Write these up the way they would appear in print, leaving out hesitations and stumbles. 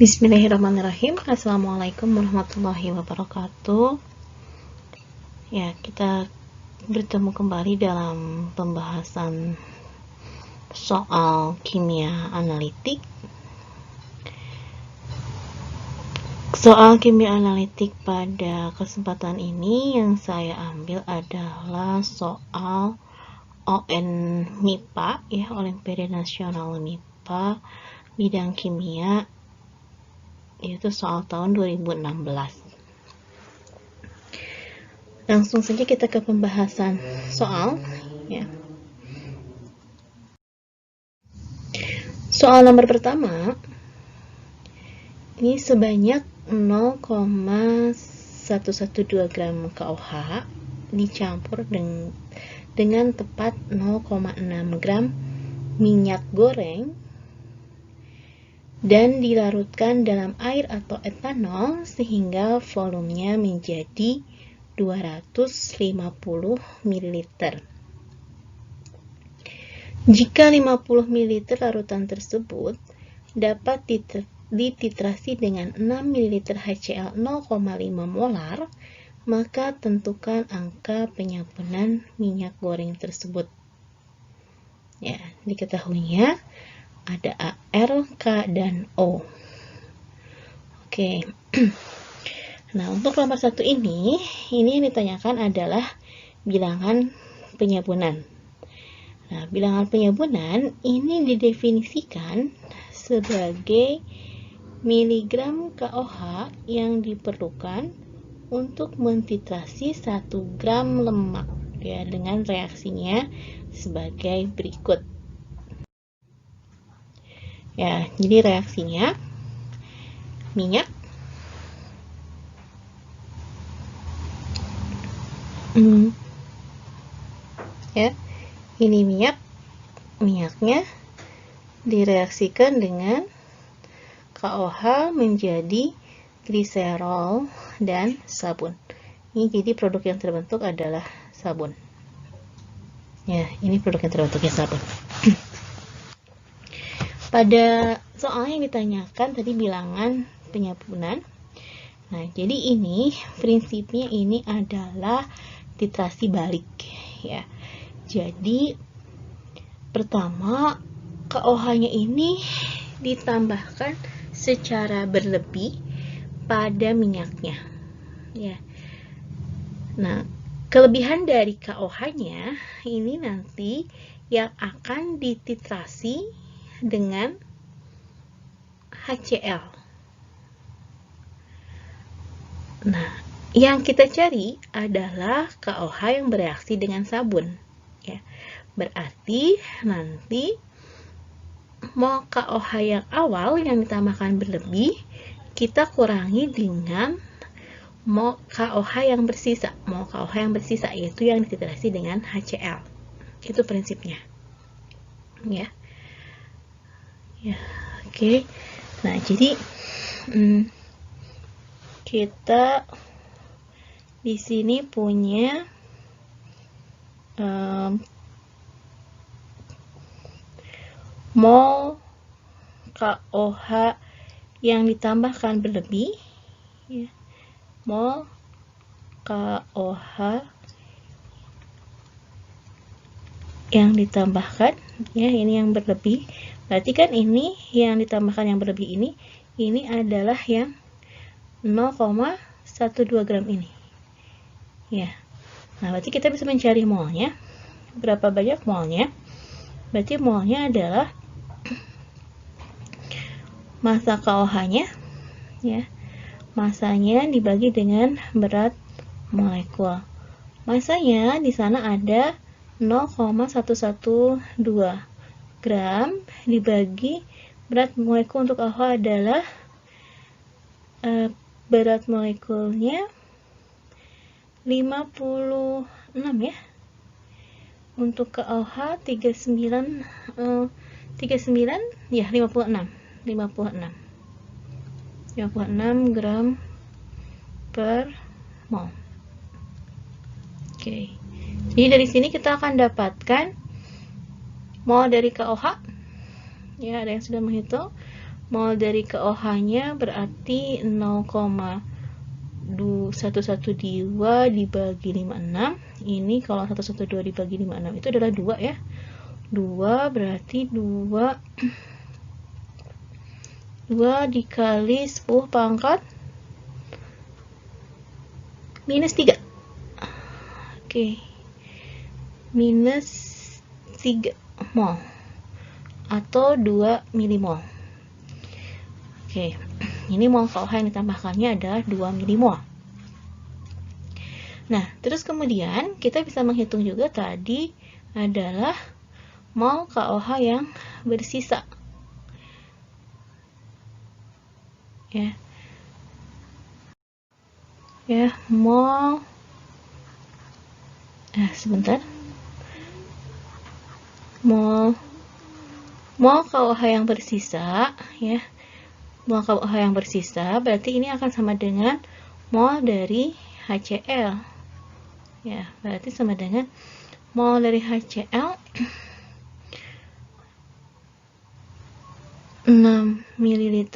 Bismillahirrahmanirrahim. Assalamualaikum warahmatullahi wabarakatuh. Ya, kita bertemu kembali dalam pembahasan soal kimia analitik. Soal kimia analitik pada kesempatan ini yang saya ambil adalah soal ON MIPA, ya, Olimpiade Nasional MIPA bidang kimia, yaitu soal tahun 2016. Langsung saja kita ke pembahasan soal, ya. Soal nomor pertama, ini sebanyak 0,112 gram KOH dicampur dengan tepat 0,6 gram minyak goreng dan dilarutkan dalam air atau etanol sehingga volumenya menjadi 250 ml. Jika 50 ml larutan tersebut dapat dititrasi dengan 6 ml HCl 0,5 molar, maka tentukan angka penyampunan minyak goreng tersebut. Ya, diketahuinya ada AR, K, dan O. Oke. Nah, untuk nomor 1 ini yang ditanyakan adalah bilangan penyampunan. Nah, bilangan penyampunan ini didefinisikan sebagai miligram KOH yang diperlukan untuk mentitrasi 1 gram lemak, ya, dengan reaksinya sebagai berikut. Ya, jadi reaksinya minyak ya, ini minyaknya direaksikan dengan KOH menjadi gliserol dan sabun. Ini jadi produk yang terbentuk adalah sabun. Ya, ini produk yang terbentuknya sabun. Pada soal yang ditanyakan tadi bilangan penyampunan. Nah, jadi ini prinsipnya ini adalah titrasi balik, ya. Jadi pertama KOH-nya ini ditambahkan secara berlebih pada minyaknya, ya. Nah, kelebihan dari KOH-nya ini nanti yang akan dititrasi dengan HCl. Nah, yang kita cari adalah KOH yang bereaksi dengan sabun, ya. Berarti nanti mol KOH yang awal yang ditambahkan berlebih kita kurangi dengan mol KOH yang bersisa. Mol KOH yang bersisa yaitu yang dititrasi dengan HCl. Itu prinsipnya. Ya. Ya, oke. Nah, jadi kita di sini punya mol KOH yang ditambahkan berlebih, ya. Mol KOH yang ditambahkan, ya, ini yang berlebih. Berarti kan ini yang ditambahkan yang berlebih ini adalah yang 0,12 gram ini, ya. Nah, berarti kita bisa mencari molnya. Berapa banyak molnya? Berarti molnya adalah massa KOH-nya, ya. Massanya dibagi dengan berat molekul. Massanya di sana ada 0,112 gram dibagi berat molekul untuk KOH adalah berat molekulnya 56, ya. Untuk KOH 39 ya 56 gram per mol. Oke. Jadi dari sini kita akan dapatkan mol dari KOH. Ya, ada yang sudah menghitung. Mol dari KOH-nya berarti 0,112 dibagi 56. Ini kalau 112 dibagi 56 itu adalah 2 ya. 2 berarti 2 dikali 10 pangkat minus 3. Oke. Minus 3 mol atau 2 milimol. Oke. Ini mol KOH yang ditambahkannya adalah 2 milimol. Nah, terus kemudian kita bisa menghitung juga tadi adalah mol KOH yang bersisa. Ya, mol. Sebentar. Mol KOH yang bersisa, ya. Mol KOH yang bersisa berarti ini akan sama dengan mol dari HCl. Ya, berarti sama dengan mol dari HCl 6 ml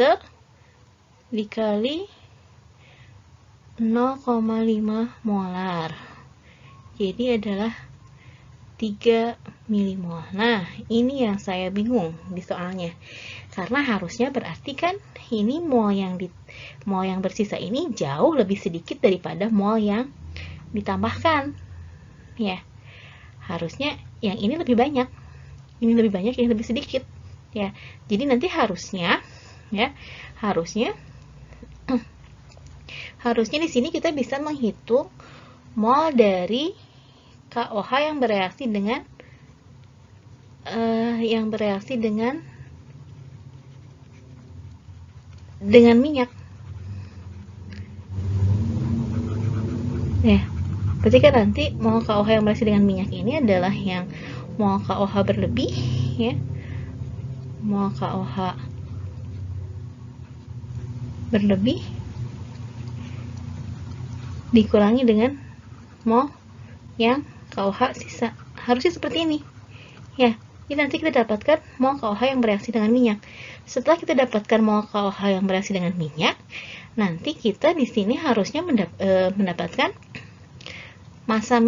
dikali 0,5 molar. Jadi adalah 3 milimol. Nah, ini yang saya bingung di soalnya. Karena harusnya berarti kan ini mol yang bersisa ini jauh lebih sedikit daripada mol yang ditambahkan. Ya. Harusnya yang ini lebih banyak. Ini lebih banyak, ini lebih sedikit. Ya. Jadi nanti harusnya di sini kita bisa menghitung mol dari KOH yang bereaksi dengan minyak. Ya, berarti kan nanti mol KOH yang bereaksi dengan minyak ini adalah yang mol KOH berlebih, ya. Mol KOH berlebih dikurangi dengan mol yang KOH sisa. Harusnya seperti ini. Ya, jadi nanti kita dapatkan mol KOH yang bereaksi dengan minyak. Setelah kita dapatkan mol KOH yang bereaksi dengan minyak, nanti kita di sini harusnya mendapatkan massa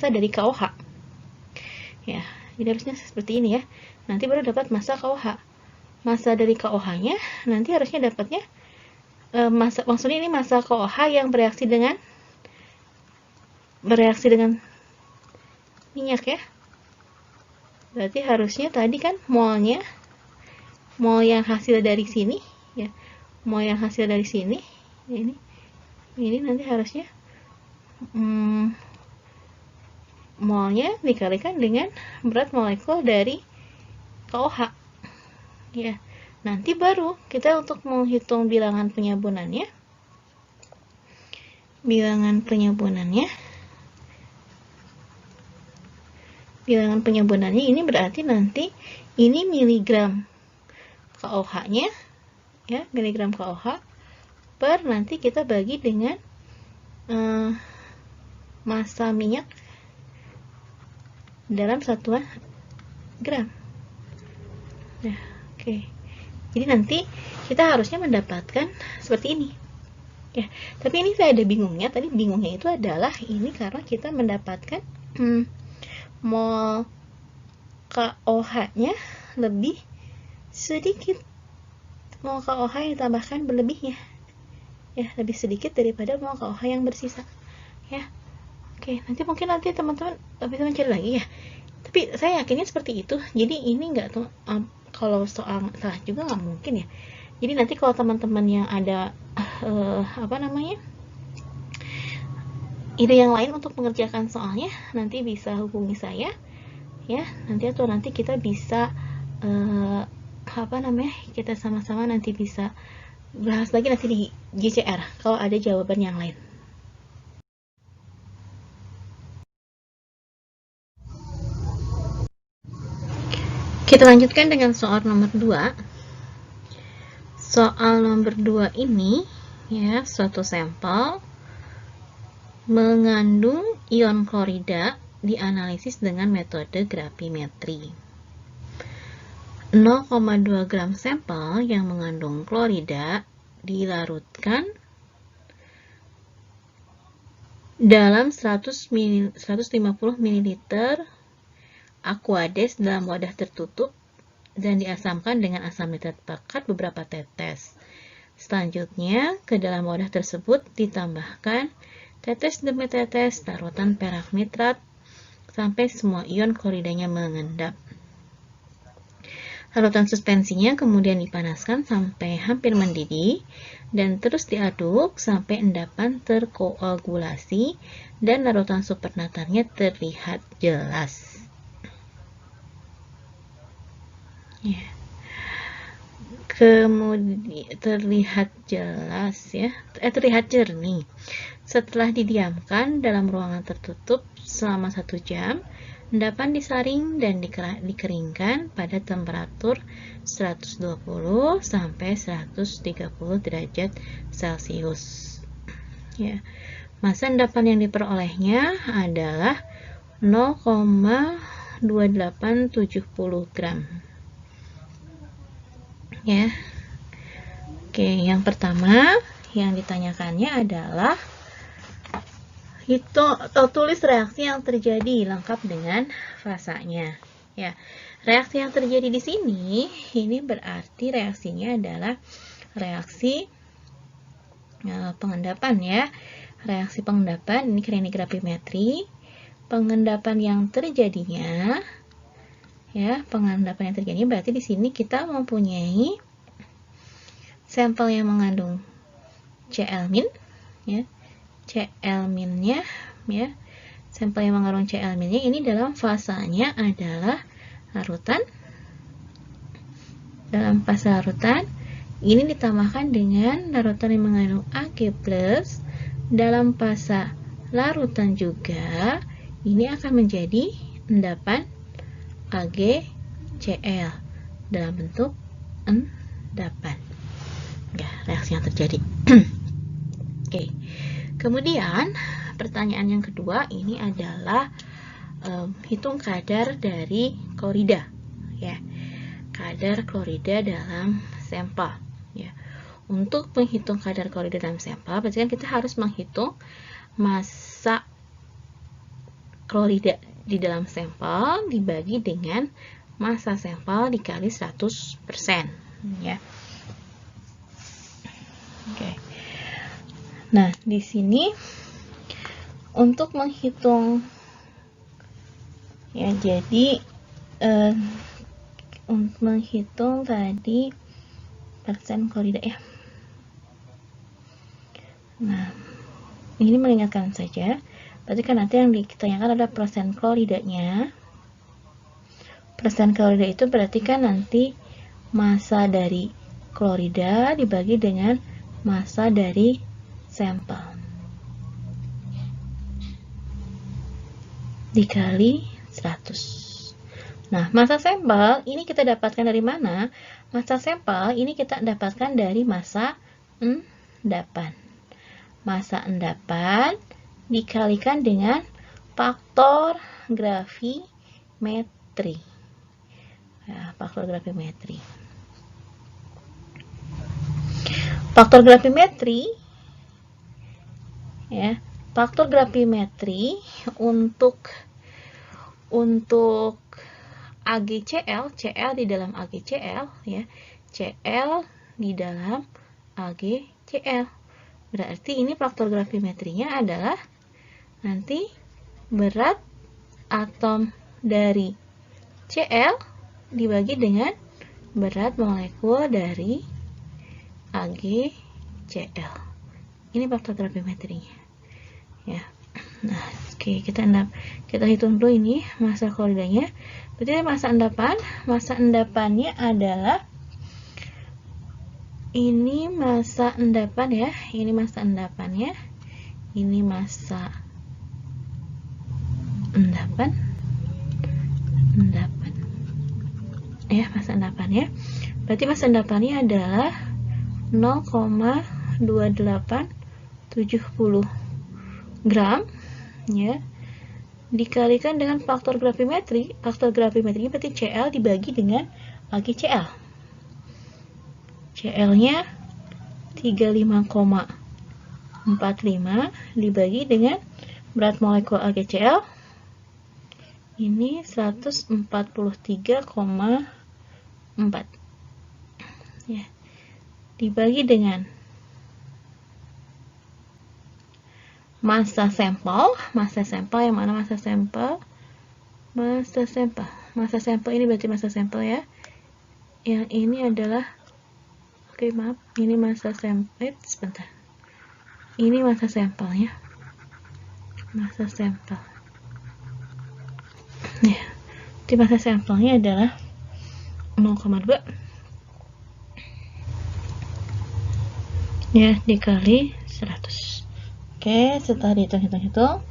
dari KOH. Ya, jadi harusnya seperti ini ya. Nanti baru dapat massa KOH. Massa dari KOH-nya nanti harusnya dapatnya maksudnya ini massa KOH yang bereaksi dengan minyak ya. Berarti harusnya tadi kan mol yang hasil dari sini ya. Mol yang hasil dari sini ini nanti harusnya molnya dikalikan dengan berat molekul dari KOH. Ya. Nanti baru kita untuk menghitung bilangan penyambunannya. Bilangan penyambunannya ini berarti nanti ini miligram KOH-nya ya, miligram KOH per nanti kita bagi dengan massa minyak dalam satuan gram. Nah, oke. Jadi nanti kita harusnya mendapatkan seperti ini. Ya, tapi ini saya ada bingungnya. Tadi bingungnya itu adalah ini karena kita mendapatkan mol KOH-nya lebih sedikit. Mol KOH yang ditambahkan berlebihnya. Ya, lebih sedikit daripada mol KOH yang bersisa. Ya. Oke, nanti teman-teman bisa mencari lagi ya. Tapi saya yakinnya seperti itu. Jadi ini enggak tuh kalau soal salah juga nggak mungkin ya. Jadi nanti kalau teman-teman yang ada ide yang lain untuk mengerjakan soalnya, nanti bisa hubungi saya ya. Nanti kita bisa kita sama-sama nanti bisa bahas lagi nanti di GCR kalau ada jawaban yang lain. Kita lanjutkan dengan soal nomor 2. Soal nomor 2 ini ya, suatu sampel mengandung ion klorida dianalisis dengan metode gravimetri. 0,2 gram sampel yang mengandung klorida dilarutkan dalam 150 ml Aquades dalam wadah tertutup dan diasamkan dengan asam nitrat pekat beberapa tetes. Selanjutnya, ke dalam wadah tersebut ditambahkan tetes demi tetes larutan perak nitrat sampai semua ion kloridanya mengendap. Larutan suspensinya kemudian dipanaskan sampai hampir mendidih dan terus diaduk sampai endapan terkoagulasi dan larutan supernatarnya terlihat jelas. Ya. Kemudian terlihat jelas ya, terlihat jernih. Setelah didiamkan dalam ruangan tertutup selama 1 jam, endapan disaring dan dikeringkan pada temperatur 120 sampai 130 derajat Celcius. Ya. Massa endapan yang diperolehnya adalah 0,2870 gram. Ya. Oke, yang pertama yang ditanyakannya adalah tulis reaksi yang terjadi lengkap dengan fasanya. Ya, reaksi yang terjadi di sini ini berarti reaksinya adalah reaksi pengendapan ya. Reaksi pengendapan ini krenigrafimetri. Pengendapan yang terjadinya ya, pengendapan yang terjadi berarti di sini kita mempunyai sampel yang mengandung Cl- ya. Cl-nya ya. Sampel yang mengandung Cl-nya ini dalam fasanya adalah larutan. Dalam fase larutan ini ditambahkan dengan larutan yang mengandung Ag+. Dalam fase larutan juga ini akan menjadi endapan AgCl dalam bentuk endapan. Ya, reaksi yang terjadi. Oke. Kemudian pertanyaan yang kedua ini adalah hitung kadar dari klorida ya. Kadar klorida dalam sampel ya. Untuk menghitung kadar klorida dalam sampel berarti kan kita harus menghitung massa klorida di dalam sampel dibagi dengan massa sampel dikali 100% ya. Oke. Nah, di sini untuk menghitung ya, jadi untuk menghitung tadi persen klorida ya. Nah, ini mengingatkan saja. Berarti kan nanti yang ditanyakan ada persen kloridanya. Persen klorida itu berarti kan nanti massa dari klorida dibagi dengan massa dari sampel dikali 100. Nah, massa sampel ini kita dapatkan dari mana? Massa sampel ini kita dapatkan dari massa endapan. Massa endapan dikalikan dengan faktor gravimetri. Ya, faktor gravimetri. Faktor gravimetri ya, faktor gravimetri untuk AgCl, Cl di dalam AgCl ya, Cl di dalam AgCl. Berarti ini faktor gravimetrinya adalah nanti berat atom dari Cl dibagi dengan berat molekul dari AgCl. Ini faktor gravimetrinya. Ya. Nah, oke, kita hitung dulu ini massa kloridanya. Berarti massa endapannya adalah ini massa endapan ya. Ini massa endapannya. Ini massa endapan. Ya, massa endapannya. Berarti massa endapannya adalah 0,2870 gram ya, dikalikan dengan faktor gravimetri. Faktor gravimetrinya berarti Cl dibagi dengan AgCl. Cl-nya 35,45 dibagi dengan berat molekul AgCl ini 143,4 ya, dibagi dengan massa sampel yang mana massa sampel ini berarti massa sampel ya, yang ini adalah ini massa sampel, sebentar, ini massa sampelnya, ya, di massa sampelnya adalah 0,2 ya, dikali 100. Oke, setelah dihitung,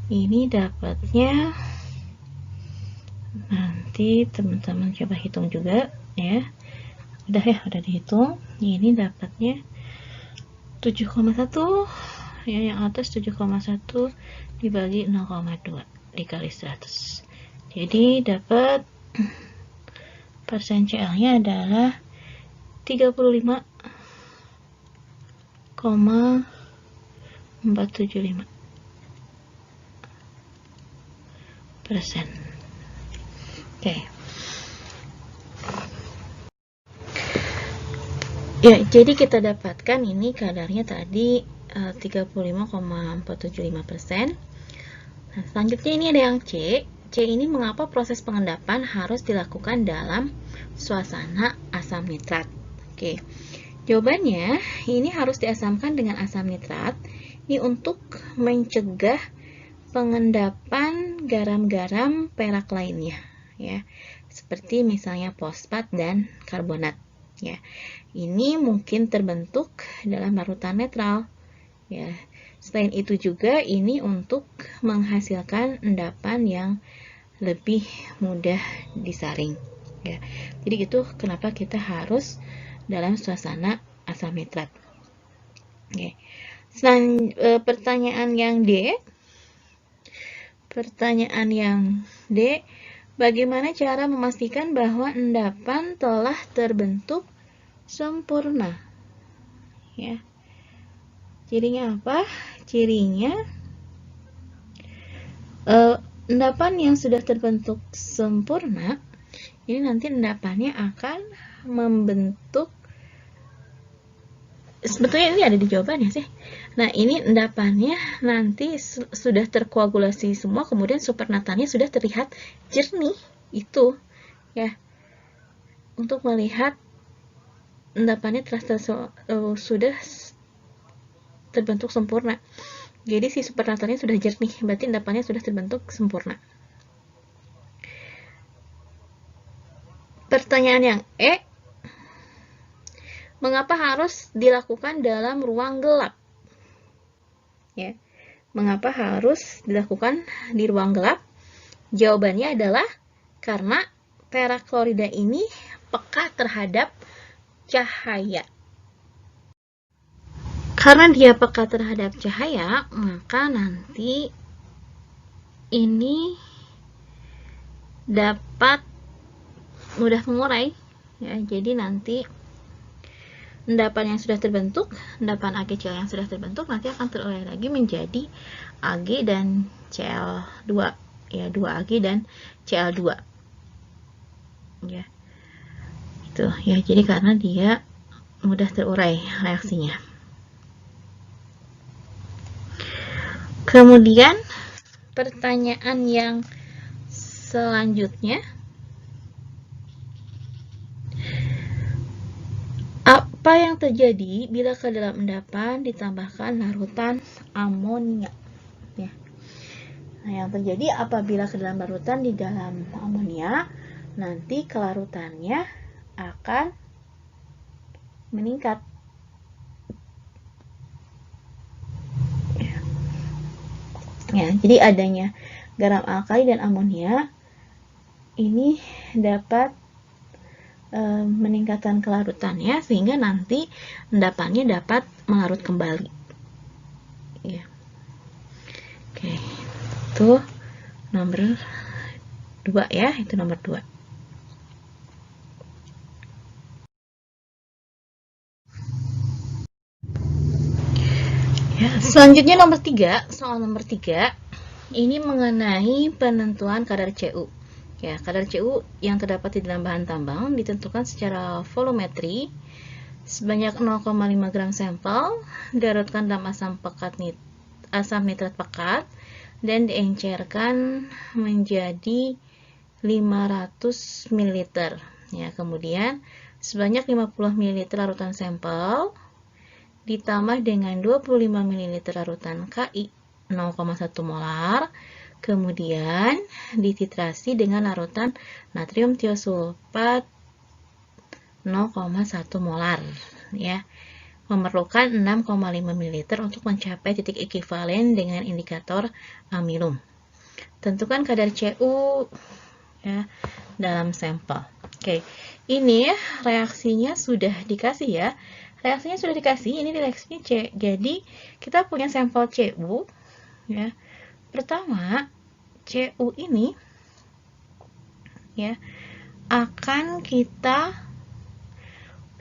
ini dapatnya, nanti teman-teman coba hitung juga ya. Udah dihitung. Ini dapatnya 7,1 ya, yang atas 7,1 dibagi 0,2 dikali 100. Jadi dapat persen CL-nya adalah 35,475%. Oke. Ya, jadi kita dapatkan ini kadarnya tadi 35,475%. Nah, selanjutnya ini ada yang C. C ini mengapa proses pengendapan harus dilakukan dalam suasana asam nitrat? Oke. Jawabannya, ini harus diasamkan dengan asam nitrat. Ini untuk mencegah pengendapan garam-garam perak lainnya, ya, seperti misalnya fosfat dan karbonat. Ya, ini mungkin terbentuk dalam larutan netral. Ya, selain itu juga ini untuk menghasilkan endapan yang lebih mudah disaring. Ya, jadi itu kenapa kita harus dalam suasana asam nitrat. Oke. Pertanyaan yang D. Bagaimana cara memastikan bahwa endapan telah terbentuk sempurna? Ya. Cirinya apa? Cirinya endapan yang sudah terbentuk sempurna, ini nanti endapannya akan membentuk, sebetulnya ini ada di jawabannya sih. Nah, ini endapannya nanti sudah terkoagulasi semua, kemudian supernatannya sudah terlihat jernih, itu ya, untuk melihat endapannya sudah terbentuk sempurna. Jadi si supernatannya sudah jernih, berarti endapannya sudah terbentuk sempurna. Pertanyaan yang E, mengapa harus dilakukan dalam ruang gelap? Ya, mengapa harus dilakukan di ruang gelap? Jawabannya adalah karena perak klorida ini peka terhadap cahaya. Karena dia peka terhadap cahaya, maka nanti ini dapat mudah mengurai. Ya, jadi nanti endapan yang sudah terbentuk, endapan AgCl yang sudah terbentuk nanti akan terurai lagi menjadi Ag dan Cl2, ya, 2Ag dan Cl2. Ya. Itu ya, jadi karena dia mudah terurai reaksinya. Kemudian pertanyaan yang selanjutnya, apa yang terjadi bila ke dalam endapan ditambahkan larutan amonia? Ya. Nah, yang terjadi apabila ke dalam larutan di dalam amonia, nanti kelarutannya akan meningkat. Ya, jadi adanya garam alkali dan amonia ini dapat meningkatkan kelarutannya sehingga nanti endapannya dapat melarut kembali. Ya. Oke, itu nomor 2 ya, itu nomor 2. Ya, selanjutnya nomor 3, soal nomor 3 ini mengenai penentuan kadar Cu. Ya, kadar Cu yang terdapat di dalam bahan tambang ditentukan secara volumetri sebanyak 0,5 gram sampel, dilarutkan dalam asam nitrat pekat dan diencerkan menjadi 500 ml. Ya, kemudian sebanyak 50 ml larutan sampel ditambah dengan 25 ml larutan Ki 0,1 molar, kemudian dititrasi dengan larutan natrium tiosulfat 0,1 molar, ya. Memerlukan 6,5 ml untuk mencapai titik ekivalen dengan indikator amilum. Tentukan kadar Cu ya dalam sampel. Oke, ini reaksinya sudah dikasih ya. Reaksinya sudah dikasih, ini reaksinya C. Jadi, kita punya sampel Cu ya. Pertama, Cu ini ya akan kita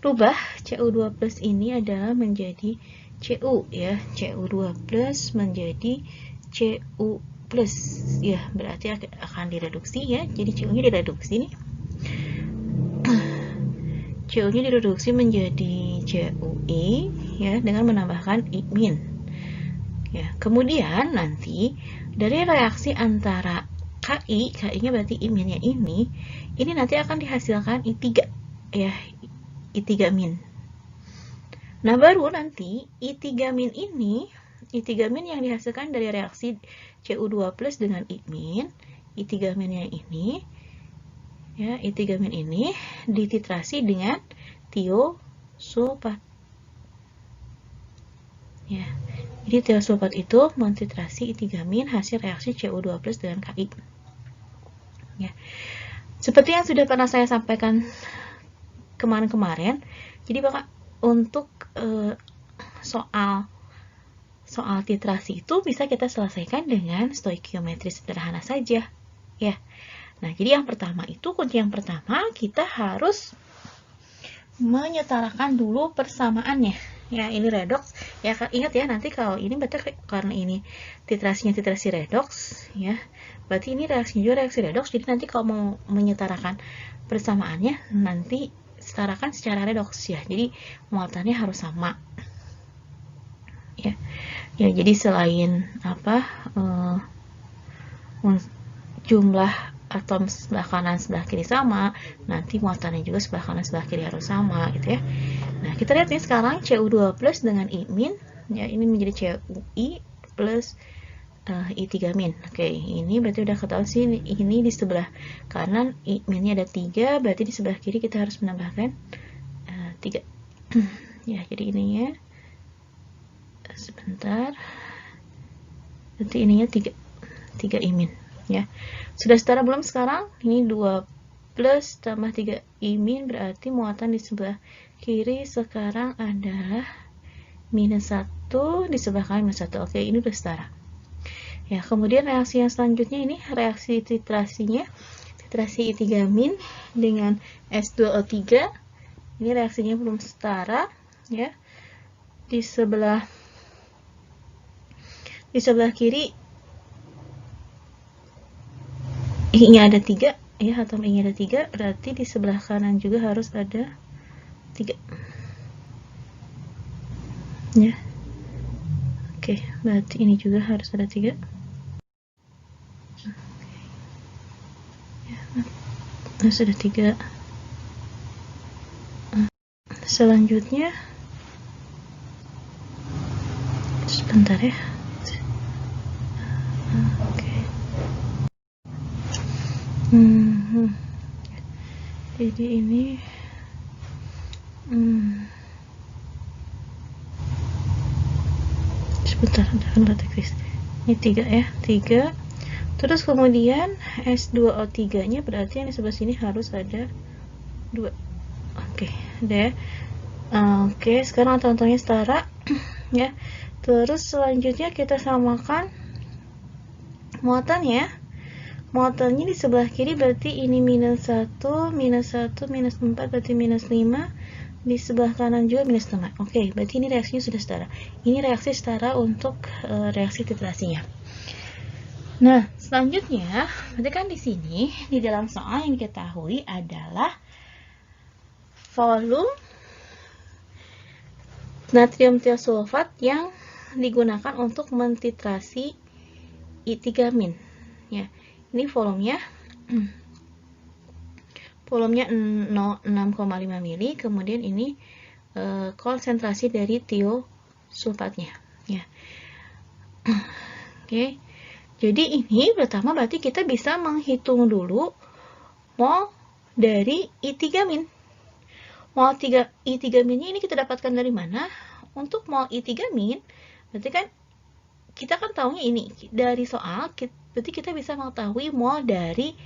rubah. Cu2 plus ini adalah menjadi Cu ya. Cu2 plus menjadi Cu plus ya, berarti akan direduksi ya. Jadi Cu-nya direduksi nih. Cu-nya direduksi menjadi Cui ya dengan menambahkan I-. Ya, kemudian nanti dari reaksi antara Ki-nya berarti I-nya ini nanti akan dihasilkan I3 ya, I3-. Nah, baru nanti I3- ini, I3- yang dihasilkan dari reaksi Cu2 plus dengan I-, I3-nya ini ya, I3- ini dititrasi dengan tiosulfat. Ya. Jadi tiosulfat itu mentitrasi I3- hasil reaksi Cu2 plus dengan Ki. Ya. Seperti yang sudah pernah saya sampaikan kemarin-kemarin, jadi Bapak untuk soal titrasi itu bisa kita selesaikan dengan stoikiometri sederhana saja. Ya. Nah, jadi yang pertama itu, kunci yang pertama kita harus menyetarakan dulu persamaannya. Ya, ini redoks. Ya, ingat ya, nanti kalau ini berarti karena ini titrasinya titrasi redoks, ya. Berarti ini reaksinya juga reaksi redoks. Jadi nanti kalau mau menyetarakan persamaannya, nanti setarakan secara redoks ya. Jadi muatannya harus sama. Ya. Ya, jadi selain jumlah atom sebelah kanan sebelah kiri sama, nanti muatannya juga sebelah kanan sebelah kiri harus sama gitu ya. Nah, kita lihat nih sekarang Cu2 plus dengan I-, ya ini menjadi Cui plus I3-. Oke, ini berarti udah ketahui sih, ini di sebelah kanan I-nya ada 3, berarti di sebelah kiri kita harus menambahkan 3. Ya, jadi ininya sebentar. Berarti ininya 3 I-, ya. Sudah setara belum sekarang? Ini 2 plus tambah 3 I-, berarti muatan di sebelah kiri sekarang adalah minus 1, di sebelah kanan minus 1. Oke, ini sudah setara. Ya, kemudian reaksi yang selanjutnya ini reaksi titrasinya, titrasi I3- dengan S2O3. Ini reaksinya belum setara ya. Di sebelah kiri I-nya ada 3 ya, atom I-nya ada 3, berarti di sebelah kanan juga harus ada 3 ya. Oke, berarti ini juga harus ada 3 ya, harus ada 3. Selanjutnya sebentar ya. Oke. Jadi ini sebentar, ada teknis. Ini 3 ya, 3. Terus kemudian S2O3 nya berarti yang di sebelah sini harus ada 2. Oke, ada ya. Oke, sekarang atom-atomnya setara ya. Terus selanjutnya kita samakan muatannya. Muatannya di sebelah kiri berarti ini minus 1, minus 1, minus 4 berarti minus 5, di sebelah kanan juga minus setengah. Oke, berarti ini reaksinya sudah setara. Ini reaksi setara untuk reaksi titrasinya. Nah, selanjutnya, berarti kan di sini di dalam soal yang diketahui adalah volume natrium tiosulfat yang digunakan untuk mentitrasi I3-. Ya, ini volumenya 6,5 mili, kemudian ini konsentrasi dari tiosulfatnya. Ya. Oke. Jadi ini pertama berarti kita bisa menghitung dulu mol dari I3-. Mol I3-nya ini kita dapatkan dari mana? Untuk mol I3-, berarti kan kita kan tahunya ini dari soal, berarti kita bisa mengetahui mol dari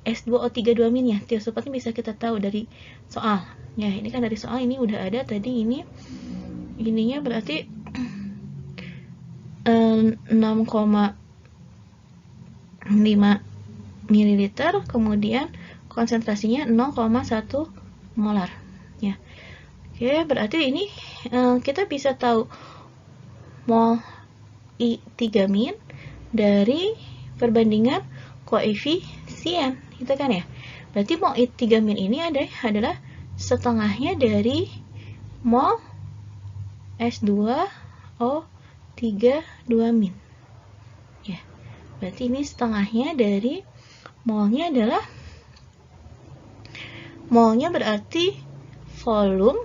S2O32- ya. Tiosulfatnya bisa kita tahu dari soal. Ya, ini kan dari soal ini udah ada tadi ini. Ininya berarti 6,5 ml, kemudian konsentrasinya 0,1 molar. Ya. Oke, berarti ini kita bisa tahu mol I3- dari perbandingan koefisien, gitu kan ya. Berarti mol I3- ini adalah setengahnya dari mol S2O32-. Ya. Berarti ini setengahnya dari molnya adalah molnya berarti volume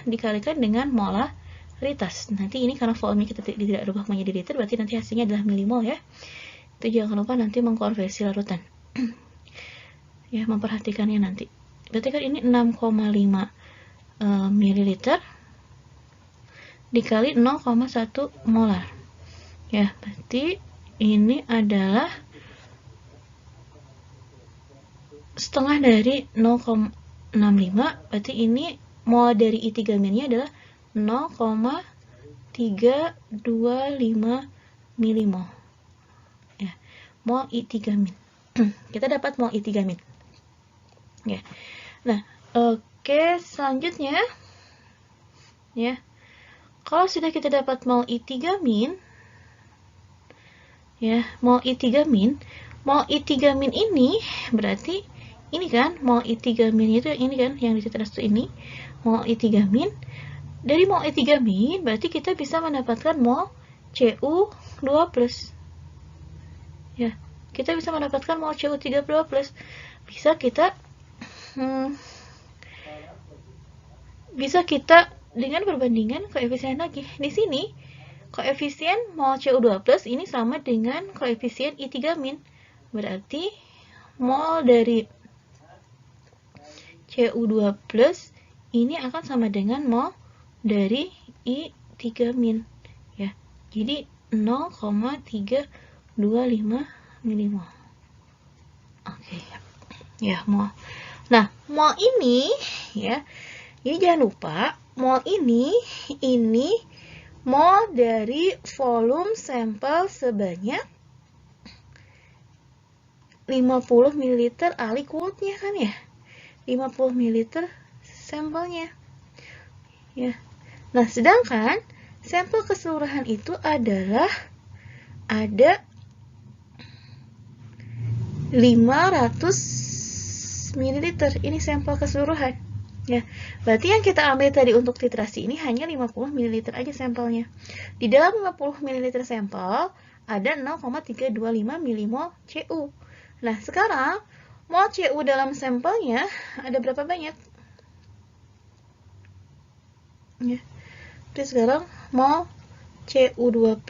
dikalikan dengan molaritas. Nanti ini karena volume kita tidak rubah menjadi liter, berarti nanti hasilnya adalah milimol ya. Itu jangan lupa nanti mengkonversi larutan. Ya, memperhatikannya nanti. Berarti kan ini 6,5 ml dikali 0,1 molar. Ya, berarti ini adalah setengah dari 0,65, berarti ini mol dari I3-nya adalah 0,325 milimol. Ya, mol I3-. Kita dapat mol I3-. Ya. Nah, oke, selanjutnya ya. Kalau sudah kita dapat mol I3-, ya, mol I3-, ini berarti ini kan mol I3- itu ini kan yang dititras itu ini mol I3-. Dari mol I3- berarti kita bisa mendapatkan mol Cu2+. Ya, kita bisa mendapatkan mol Cu3+. Bisa kita dengan perbandingan koefisien lagi. Di sini koefisien mol Cu2+ ini sama dengan koefisien I3-. Berarti mol dari Cu2+ ini akan sama dengan mol dari I3-. Ya. Jadi 0,325 milimol. Oke. Ya, mol. Nah, mol ini ya. Ini jangan lupa, mol ini mol dari volume sampel sebanyak 50 ml aliquotnya kan ya. 50 ml sampelnya. Ya. Nah, sedangkan sampel keseluruhan itu adalah ada 500 ml. Ini sampel keseluruhan. Ya, berarti yang kita ambil tadi untuk titrasi ini hanya 50 ml aja sampelnya. Di dalam 50 ml sampel ada 0,325 milimol Cu. Nah, sekarang mol Cu dalam sampelnya ada berapa banyak? Ya. Terus sekarang mol Cu2+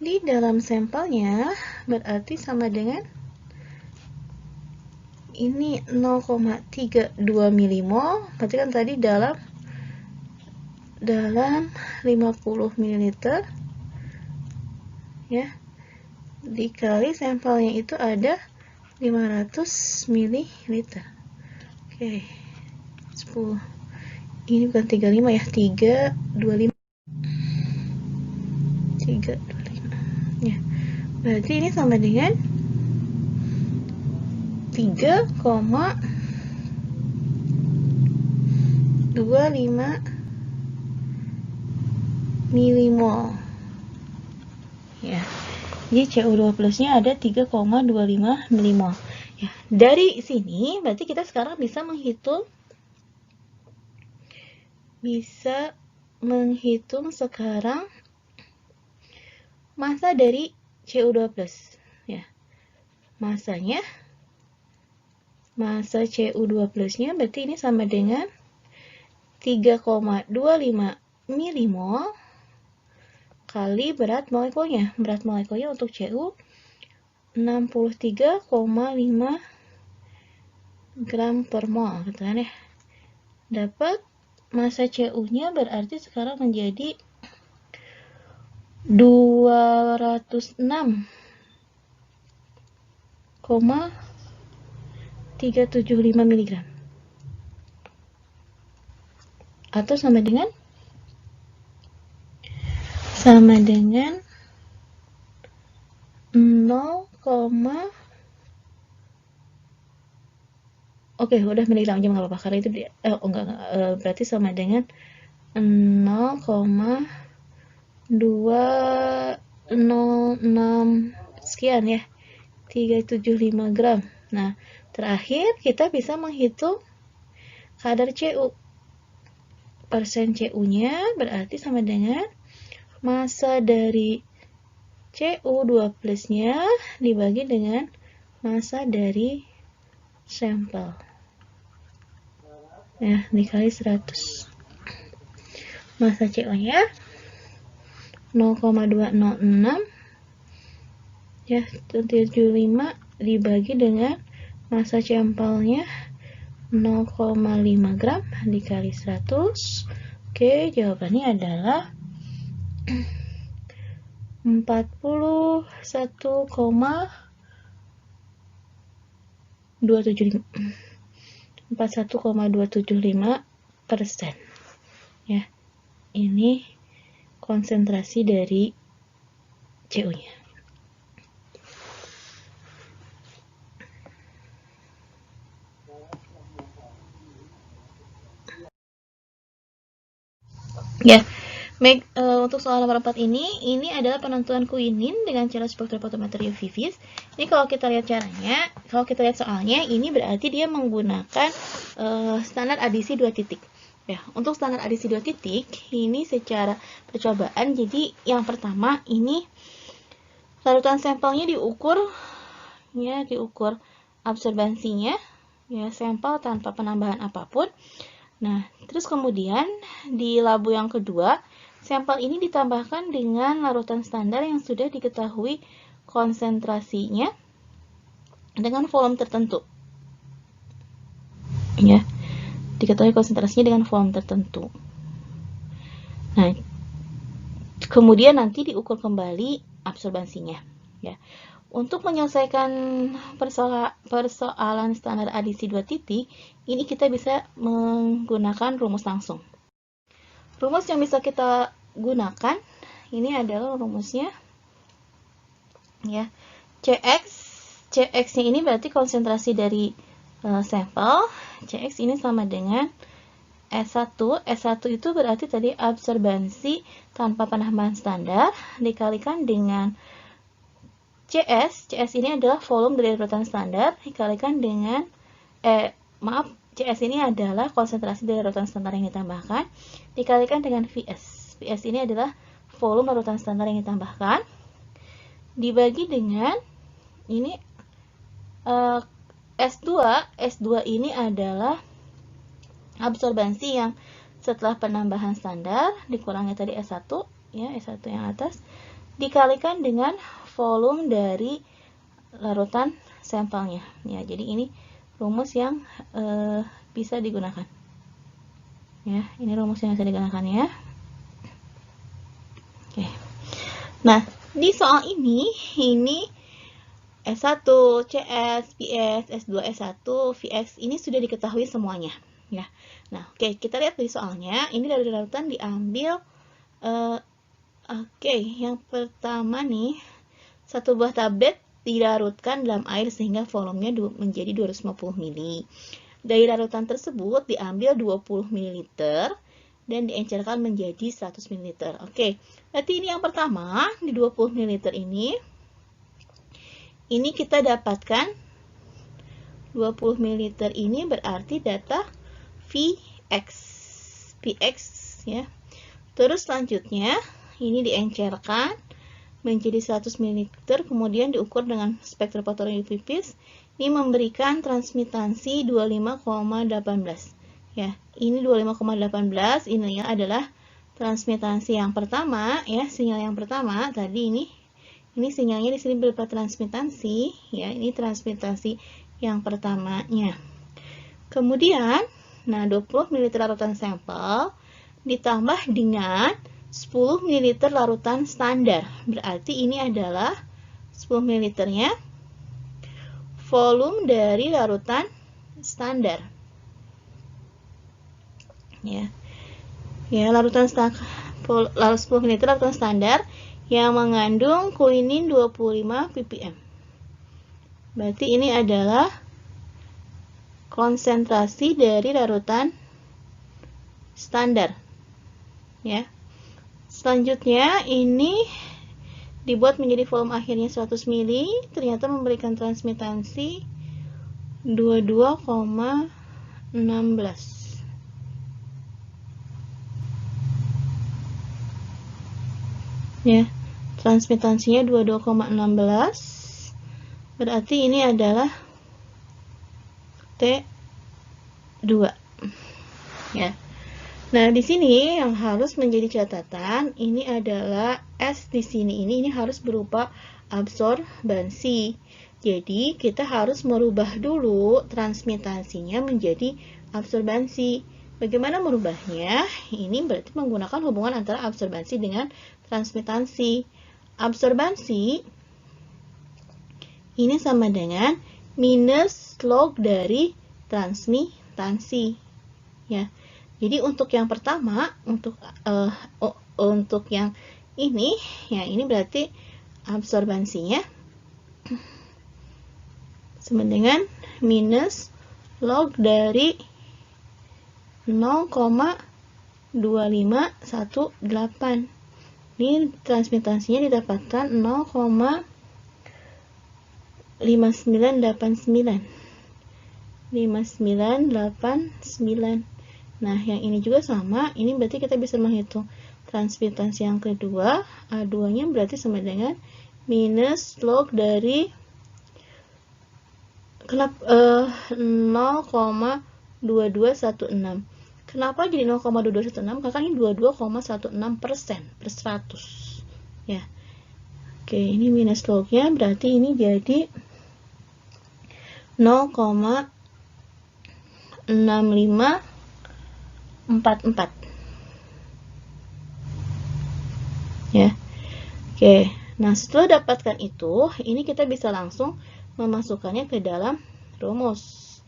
di dalam sampelnya berarti sama dengan ini 0,32 milimol, berarti kan tadi dalam 50 ml ya, dikali sampelnya itu ada 500 ml. Oke, 10. Ini bukan 35 ya, 325 ya. Berarti ini sama dengan 3,25 milimol. Ya. Jadi CO2 plusnya ada 3,25 milimol. Ya, dari sini berarti kita sekarang bisa menghitung sekarang massa dari CO2 plus. Ya. Massa CO2 plusnya berarti ini sama dengan 3,25 milimol kali berat molekulnya. Berat molekulnya untuk Cu 63,5 gram per mol, gitu kan ya. Dapat massa Cu-nya berarti sekarang menjadi 206,375 mg. Atau sama dengan 0, oke, udah miligram aja nggak apa-apa karena itu berarti sama dengan 0,206 sekian ya, 375 gram. Nah, terakhir kita bisa menghitung kadar Cu. Persen Cu-nya berarti sama dengan massa dari Cu2 plusnya dibagi dengan massa dari sampel. Ya, dikali 100. Massa Cu-nya 0,206 ya, 75 dibagi dengan massa sampelnya 0,5 gram dikali 100. Oke, jawabannya adalah 41,275%. Ya, ini konsentrasi dari Cu-nya. Ya, baik, untuk soal nomor 4 ini adalah penentuan kuinin dengan cara spektrofotometri UV vis. Ini kalau kita lihat caranya, kalau kita lihat soalnya, ini berarti dia menggunakan standar adisi 2 titik. Ya, untuk standar adisi 2 titik, ini secara percobaan, jadi yang pertama ini larutan sampelnya diukur absorbansinya, ya, sampel tanpa penambahan apapun. Nah, terus kemudian di labu yang kedua, sampel ini ditambahkan dengan larutan standar yang sudah diketahui konsentrasinya dengan volume tertentu. Ya, diketahui konsentrasinya dengan volume tertentu. Nah, kemudian nanti diukur kembali absorbansinya. Ya. Untuk menyelesaikan persoalan standar adisi 2 titik, ini kita bisa menggunakan rumus langsung. Rumus yang bisa kita gunakan ini adalah rumusnya ya. Cx-nya ini berarti konsentrasi dari sampel. Cx ini sama dengan S1. S1 itu berarti tadi absorbansi tanpa penambahan standar dikalikan dengan CS ini adalah volume dari larutan standar dikalikan dengan CS ini adalah konsentrasi dari larutan standar yang ditambahkan dikalikan dengan Vs. Vs ini adalah volume larutan standar yang ditambahkan dibagi dengan ini S2 ini adalah absorbansi yang setelah penambahan standar dikurangi tadi S1 ya, S1 yang atas dikalikan dengan volume dari larutan sampelnya. Ya, jadi ini rumus yang bisa digunakan. Ya, ini rumus yang bisa digunakan ya. Oke. Nah, di soal ini S1, CS, PS, S2, S1, Vx ini sudah diketahui semuanya. Ya. Nah, oke, kita lihat di soalnya. Ini dari larutan diambil Oke, yang pertama nih, satu buah tablet dilarutkan dalam air sehingga volumenya menjadi 250 ml. Dari larutan tersebut diambil 20 ml dan diencerkan menjadi 100 ml. Oke, berarti ini yang pertama, di 20 ml ini kita dapatkan 20 ml ini berarti data Vx ya. Terus selanjutnya ini diencerkan menjadi 100 ml, kemudian diukur dengan spektrofotometer UV Vis. Ini memberikan transmitansi 25,18. Ya, ini 25,18 ini adalah transmitansi yang pertama ya, sinyal yang pertama tadi ini sinyalnya di sini berupa transmitansi ya, ini transmitansi yang pertamanya. Kemudian, nah 20 ml larutan sampel ditambah dengan 10 ml larutan standar. Berarti ini adalah 10 ml-nya volume dari larutan standar. Ya. Ya, larutan 10 ml larutan standar yang mengandung quinine 25 ppm. Berarti ini adalah konsentrasi dari larutan standar. Ya. Selanjutnya ini dibuat menjadi volume akhirnya 100 ml, ternyata memberikan transmitansi 22,16. Ya, transmitansinya 22,16. Berarti ini adalah T2. Ya. Nah, di sini yang harus menjadi catatan ini adalah S di sini ini harus berupa absorbansi. Jadi, kita harus merubah dulu transmitansinya menjadi absorbansi. Bagaimana merubahnya? Ini berarti menggunakan hubungan antara absorbansi dengan transmitansi. Absorbansi ini sama dengan minus log dari transmitansi. Ya. Jadi untuk yang pertama, untuk yang ini, ya ini berarti absorbansinya sama dengan minus log dari 0,2518. Ini transmitansinya didapatkan 0,5989. 5989. Nah, yang ini juga sama. Ini berarti kita bisa menghitung transmitansi yang kedua. A2-nya berarti sama dengan minus log dari 0,2216. Kenapa jadi 0,2216? Karena ini 22,16% per 100. Ya. Oke, ini minus lognya berarti ini jadi 0,6544. Ya. Oke. Nah, setelah dapatkan itu, ini kita bisa langsung memasukkannya ke dalam rumus.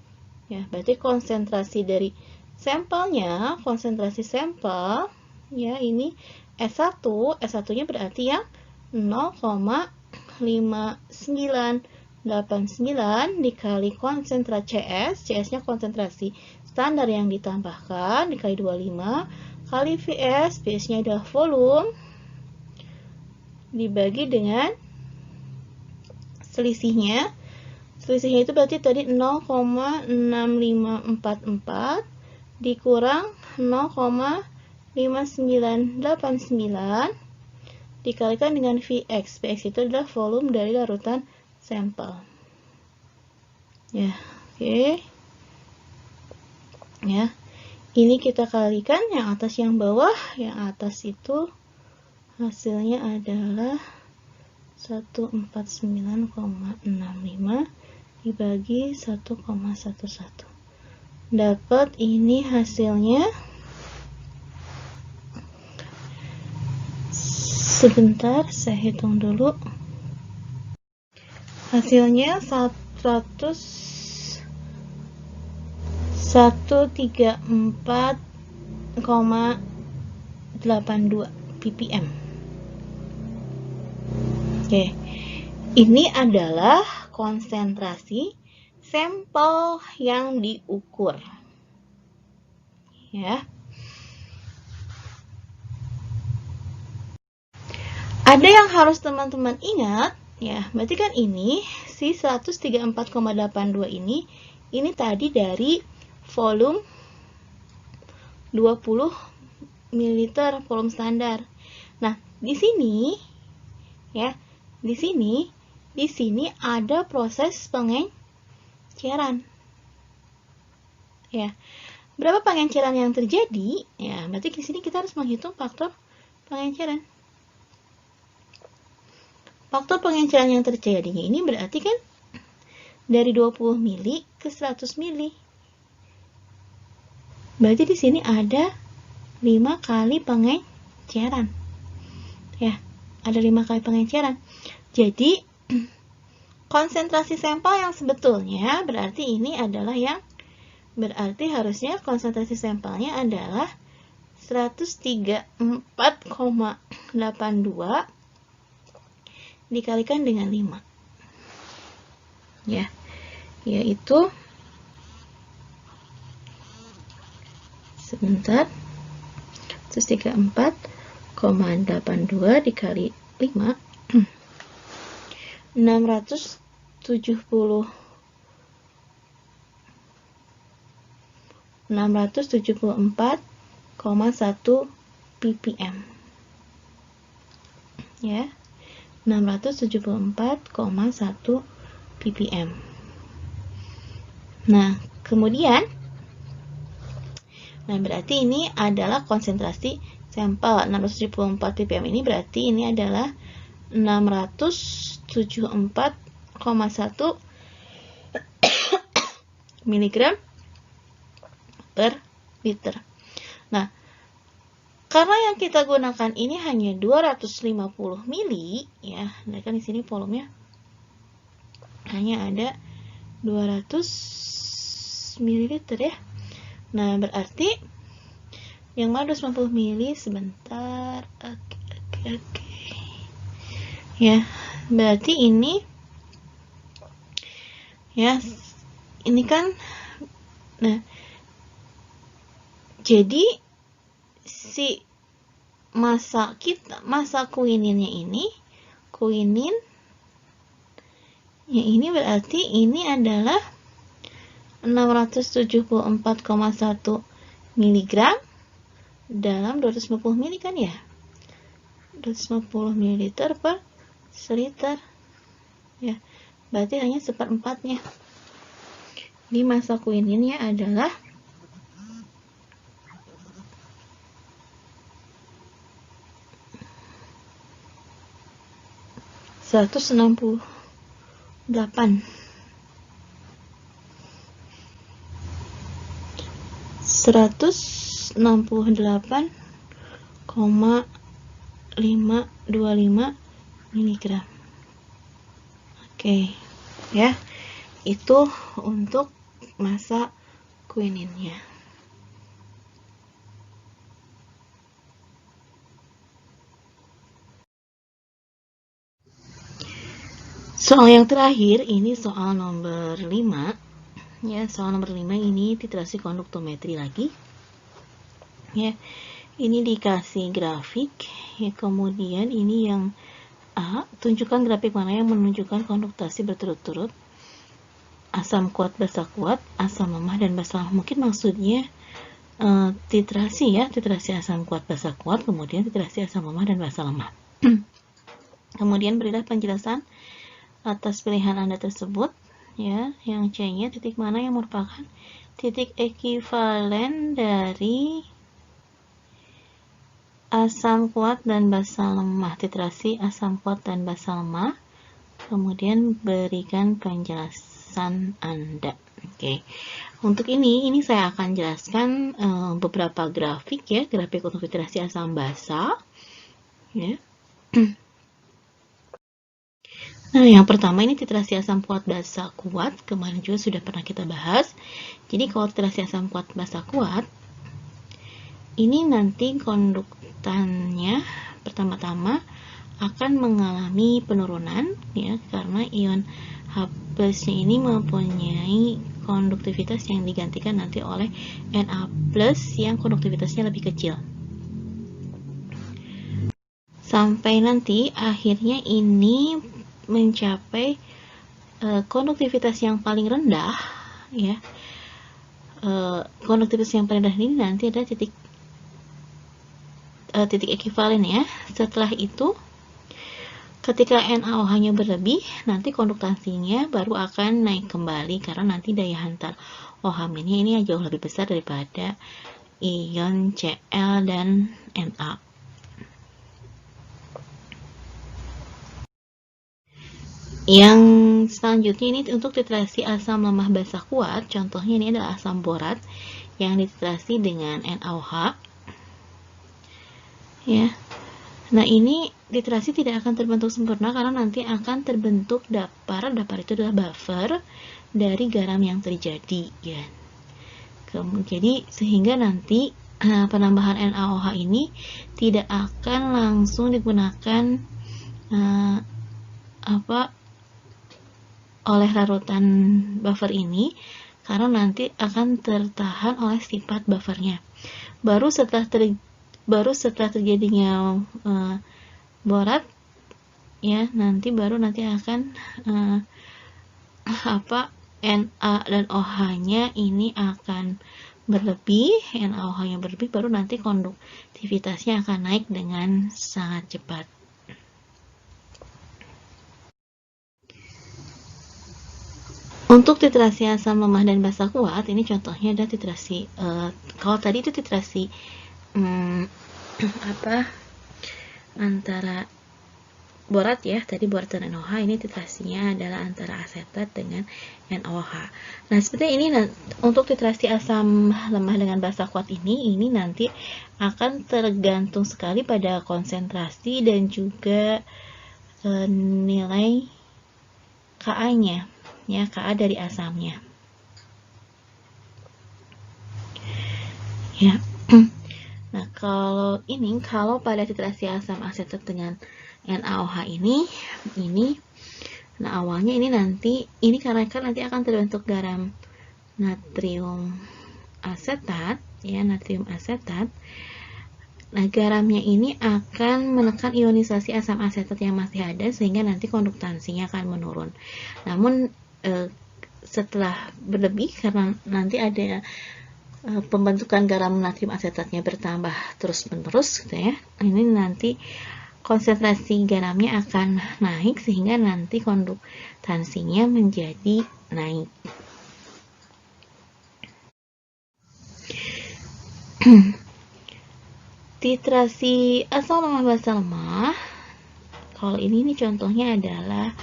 Ya, berarti konsentrasi dari sampelnya, konsentrasi sampel ya ini S1, S1-nya berarti yang 0,5989 dikali konsentrasi CS, CS-nya konsentrasi standar yang ditambahkan dikali 25 kali VS, VS-nya adalah volume dibagi dengan selisihnya. Selisihnya itu berarti tadi 0,6544 dikurang 0,5989 dikalikan dengan Vx. Vx itu adalah volume dari larutan sampel. Ya, oke. Ya. Ini kita kalikan yang atas yang bawah, yang atas itu hasilnya adalah 149,65 dibagi 1,11. Dapat ini hasilnya sebentar saya hitung dulu. Hasilnya 134,82 ppm. Oke, ini adalah konsentrasi sampel yang diukur. Ya. Ada yang harus teman-teman ingat, ya, berarti kan ini si 134,82 ini tadi dari volume 20 ml volume standar. Nah, di sini ya, di sini ada proses pengenceran. Ya. Berapa pengenceran yang terjadi? Ya, berarti di sini kita harus menghitung faktor pengenceran. Faktor pengenceran yang terjadinya ini berarti kan dari 20 mili ke 100 mili. Berarti di sini ada 5 kali pengenceran. Ya, ada 5 kali pengenceran. Jadi, konsentrasi sampel yang sebetulnya berarti ini adalah yang berarti harusnya konsentrasi sampelnya adalah 134,82 dikalikan dengan 5. Ya, yaitu sebentar 134,82 dikali 5 674,1 ppm. Ya. 674,1 ppm. Nah, kemudian berarti ini adalah konsentrasi sampel. 674 ppm ini berarti ini adalah 674,1 mg per liter. Nah, karena yang kita gunakan ini hanya 250 mili, ya, nah kan di sini volumenya hanya ada 200 ml ya. Nah, berarti yang mana 250 mili sebentar. Oke. Ya, berarti ini ya, ini kan nah, jadi si massa kuininnya ini, kuinin ya, ini berarti ini adalah 674,1 mg dalam 250 ml kan ya, 250 ml per seliter ya, berarti hanya seperempatnya. Ini massa kuininnya adalah 168,8 168,525 mg. Oke, ya. Itu untuk massa kuininnya. Soal yang terakhir, ini soal nomor 5. Ya, soal nomor 5 ini titrasi konduktometri lagi. Ya, ini dikasih grafik. Ya, kemudian ini yang A, tunjukkan grafik mana yang menunjukkan konduktasi berturut-turut asam kuat, basa kuat, asam lemah, dan basa lemah. Mungkin maksudnya titrasi ya, titrasi asam kuat, basa kuat, kemudian titrasi asam lemah dan basa lemah. Kemudian berilah penjelasan atas pilihan Anda tersebut, ya. Yang C-nya titik mana yang merupakan titik ekivalen dari asam kuat dan basa lemah, titrasi asam kuat dan basa lemah. Kemudian berikan penjelasan Anda. Oke. Untuk ini saya akan jelaskan beberapa grafik ya, grafik untuk titrasi asam basa. Ya. Nah, yang pertama ini titrasi asam kuat basa kuat, kemarin juga sudah pernah kita bahas. Jadi kalau titrasi asam kuat basa kuat, ini nanti konduktannya pertama-tama akan mengalami penurunan ya, karena ion H+-nya ini mempunyai konduktivitas yang digantikan nanti oleh Na+ yang konduktivitasnya lebih kecil. Sampai nanti akhirnya ini mencapai konduktivitas yang paling rendah ya. Konduktivitas yang paling rendah ini nanti ada titik ekivalen ya. Setelah itu ketika NaOH-nya berlebih, nanti konduktansinya baru akan naik kembali karena nanti daya hantar OH-nya ini jauh lebih besar daripada ion Cl dan Na. Yang selanjutnya ini untuk titrasi asam lemah basa kuat, contohnya ini adalah asam borat yang dititrasi dengan NaOH. Ya. Nah, ini titrasi tidak akan terbentuk sempurna karena nanti akan terbentuk dapar. Dapar itu adalah buffer dari garam yang terjadi ya. Jadi sehingga nanti penambahan NaOH ini tidak akan langsung digunakan oleh larutan buffer ini karena nanti akan tertahan oleh sifat buffernya. Baru setelah terjadinya borat ya, nanti akan Na dan OH-nya ini akan berlebih, NaOH-nya berlebih, baru nanti konduktivitasnya akan naik dengan sangat cepat. Untuk titrasi asam lemah dan basa kuat, ini contohnya ada titrasi, kalau tadi itu titrasi antara borat ya, tadi borat dan NaOH, ini titrasinya adalah antara asetat dengan NaOH. Nah, seperti ini untuk titrasi asam lemah dengan basa kuat ini nanti akan tergantung sekali pada konsentrasi dan juga nilai Ka-nya ya, Ka dari asamnya ya. Nah, kalau pada titrasi asam asetat dengan NaOH ini nah awalnya karena kan nanti akan terbentuk garam natrium asetat ya, natrium asetat. Nah, garamnya ini akan menekan ionisasi asam asetat yang masih ada sehingga nanti konduktansinya akan menurun. Namun setelah berlebih karena nanti ada pembentukan garam natrium asetatnya bertambah terus-menerus gitu ya. Ini nanti konsentrasi garamnya akan naik sehingga nanti konduktansinya menjadi naik. Titrasi asam lemah basa lemah, kalau ini contohnya adalah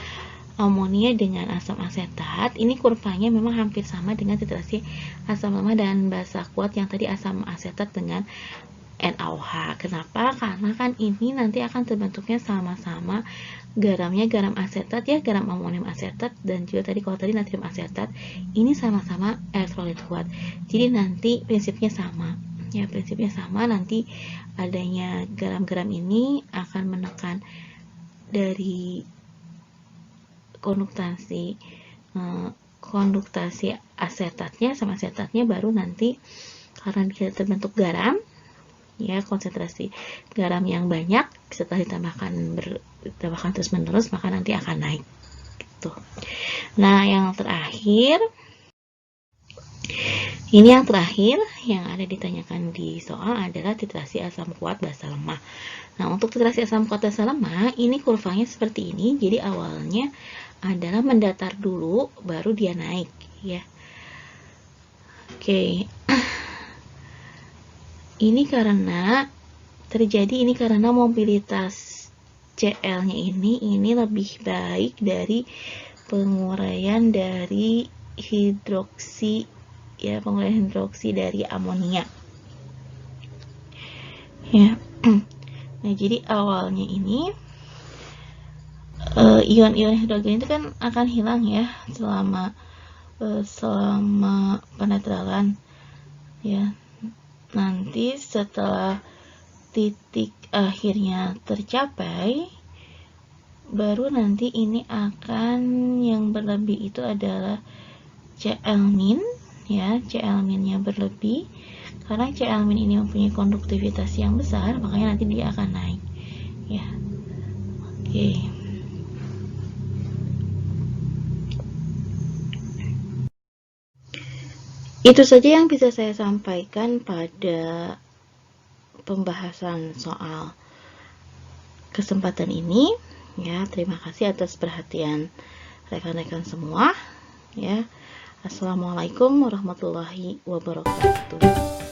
amonia dengan asam asetat. Ini kurvanya memang hampir sama dengan titrasi asam lemah dan basa kuat yang tadi asam asetat dengan NaOH. Kenapa? Karena kan ini nanti akan terbentuknya sama-sama garamnya garam asetat ya, garam amonium asetat, dan juga kalau tadi natrium asetat, ini sama-sama elektrolit kuat. Jadi nanti prinsipnya sama. Ya, prinsipnya sama, nanti adanya garam-garam ini akan menekan dari konduktasi asetatnya sama asetatnya, baru nanti karena dia terbentuk garam ya, konsentrasi garam yang banyak setelah ditambahkan terus-menerus, maka nanti akan naik gitu. Nah, yang terakhir yang ada ditanyakan di soal adalah titrasi asam kuat basa lemah. Nah, untuk titrasi asam kuat basa lemah, ini kurvanya seperti ini. Jadi awalnya adalah mendatar dulu, baru dia naik ya. Oke. Ini karena mobilitas Cl-nya ini lebih baik dari penguraian dari hidroksi ya, penguraian hidroksi dari amonia ya. Nah, jadi awalnya ini ion-ion hidrogen itu kan akan hilang ya selama penetralan ya. Nanti setelah titik akhirnya tercapai baru nanti ini akan yang berlebih itu adalah Cl-min ya, Cl-minnya berlebih. Karena Cl-min ini mempunyai konduktivitas yang besar, makanya nanti dia akan naik ya. Oke. Itu saja yang bisa saya sampaikan pada pembahasan soal kesempatan ini ya. Terima kasih atas perhatian rekan-rekan semua ya. Assalamualaikum warahmatullahi wabarakatuh.